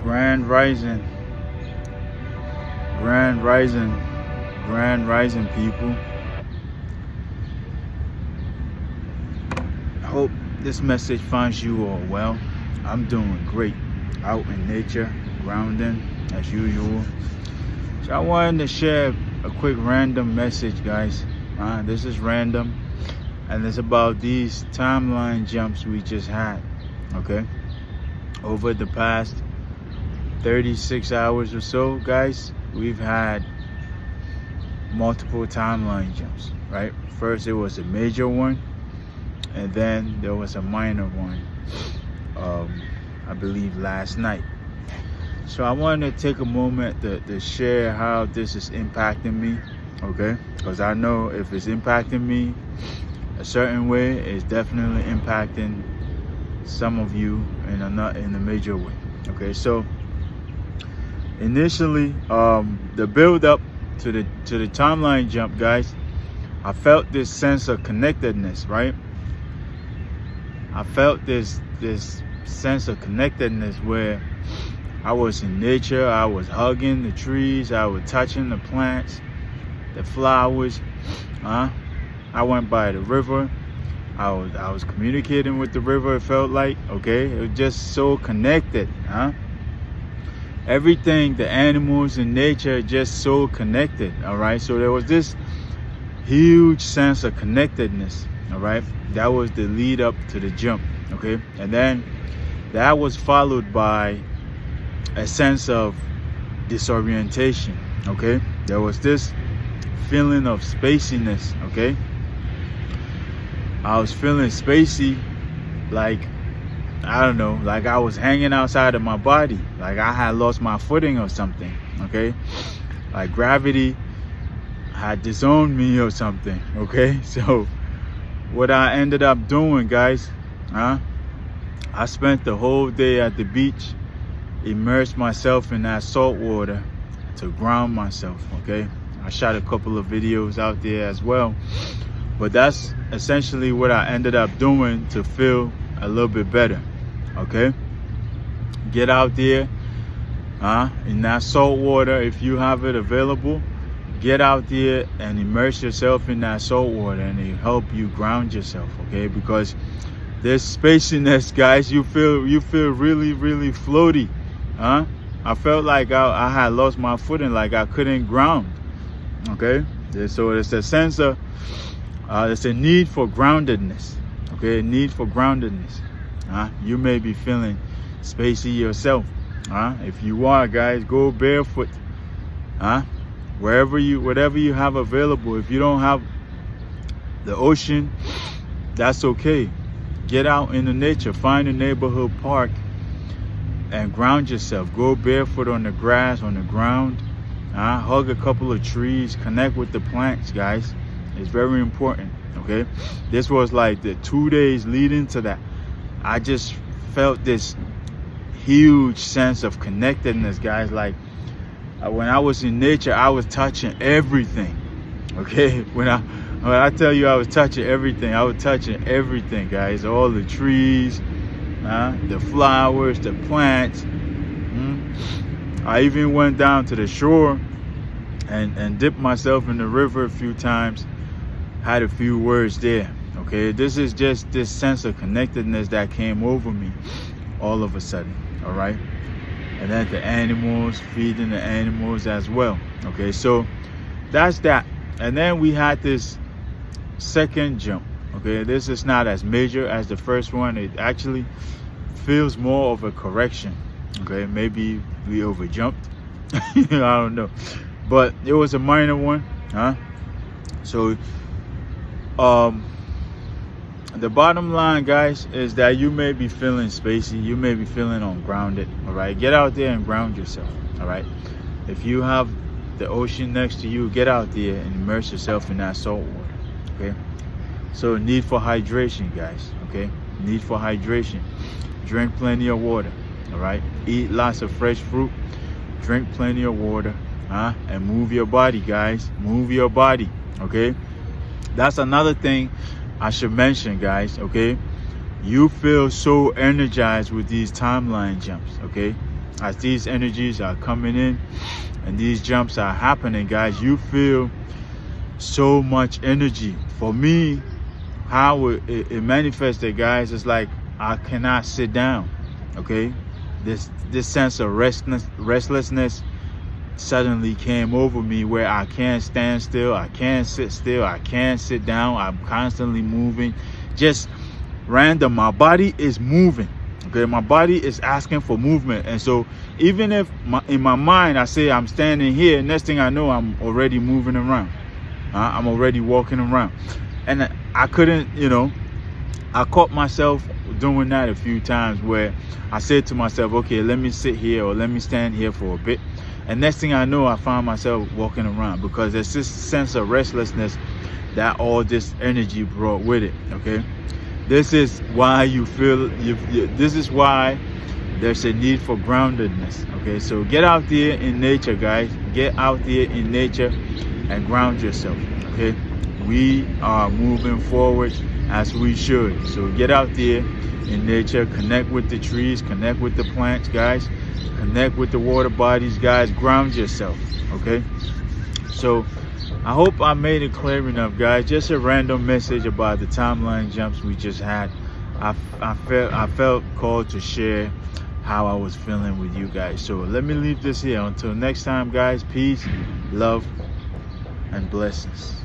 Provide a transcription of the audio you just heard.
Grand rising, grand rising, grand rising, people. I hope this message finds you all well. I'm doing great out in nature, grounding as usual. So I wanted to share a quick random message, guys. This is random, and it's about these timeline jumps we just had. Okay, over the past 36 hours or so, guys, we've had multiple timeline jumps, right? First it was a major one, and then there was a minor one, I believe last night. So I wanted to take a moment to share how this is impacting me, okay? Because I know if it's impacting me a certain way, it's definitely impacting some of you in a major way. Okay, so initially, the build up to the timeline jump, guys, I felt this sense of connectedness, right? I felt this sense of connectedness where I was in nature, I was hugging the trees, I was touching the plants, the flowers. I went by the river. I was communicating with the river, it felt like, okay? It was just so connected, Everything, the animals in nature, just so connected, all right? So there was this huge sense of connectedness, all right? That was the lead up to the jump, okay? And then that was followed by a sense of disorientation, okay? There was this feeling of spaciness, okay? I was feeling spacey, like, I don't know, like I was hanging outside of my body, like I had lost my footing or something, okay? Like gravity had disowned me or something, okay? So what I ended up doing, guys, I spent the whole day at the beach, immersed myself in that salt water to ground myself, okay? I shot a couple of videos out there as well, but that's essentially what I ended up doing to feel a little bit better, okay? Get out there in that salt water if you have it available. Get out there and immerse yourself in that salt water, and it'll help you ground yourself, okay? Because there's spaciness, guys. You feel really, really floaty, I felt like I had lost my footing, like I couldn't ground, okay? So it's a sense of there's a need for groundedness, okay? A need for groundedness. You may be feeling spacey yourself. If you are, guys, go barefoot. Whatever you have available. If you don't have the ocean, that's okay. Get out in the nature. Find a neighborhood park and ground yourself. Go barefoot on the grass, on the ground. Hug a couple of trees. Connect with the plants, guys. It's very important, okay? This was like the 2 days leading to that. I just felt this huge sense of connectedness, guys. Like when I was in nature, I was touching everything, okay? When I tell you I was touching everything, I was touching everything, guys. All the trees, the flowers, the plants. I even went down to the shore and dipped myself in the river a few times. Had a few words there, okay? This is just this sense of connectedness that came over me all of a sudden, all right? And then the animals, feeding the animals as well, okay? So that's that. And then we had this second jump, okay? This is not as major as the first one. It actually feels more of a correction, okay? Maybe we overjumped. I don't know, but it was a minor one. So the bottom line, guys, is that you may be feeling spacey, you may be feeling ungrounded, all right? Get out there and ground yourself, all right? If you have the ocean next to you, get out there and immerse yourself in that salt water, okay? So need for hydration, guys, okay? Need for hydration. Drink plenty of water, all right? Eat lots of fresh fruit, drink plenty of water, and move your body, guys. Move your body, okay? That's another thing I should mention, guys, okay? You feel so energized with these timeline jumps, okay? as these energies are coming in and these jumps are happening, guys, you feel so much energy. For me, how it manifested, guys, is like I cannot sit down. Okay, this sense of restlessness suddenly came over me, where I can't stand still, I can't sit still, I can't sit down. I'm constantly moving, just random. My body is moving. Okay, my body is asking for movement. And so even if in my mind I say I'm standing here, next thing I know I'm already moving around. I'm already walking around. And I couldn't, I caught myself doing that a few times, where I said to myself, okay, let me sit here or let me stand here for a bit. And next thing I know, I find myself walking around, because there's this sense of restlessness that all this energy brought with it. Okay, this is why you feel this is why there's a need for groundedness. Okay, so get out there in nature, guys. Get out there in nature and ground yourself. Okay, we are moving forward as we should. So get out there in nature, connect with the trees, connect with the plants, guys, connect with the water bodies, guys. Ground yourself. Okay, so I hope I made it clear enough, guys. Just a random message about the timeline jumps we just had. I felt called to share how I was feeling with you guys. So let me leave this here. Until next time, guys, peace, love, and blessings.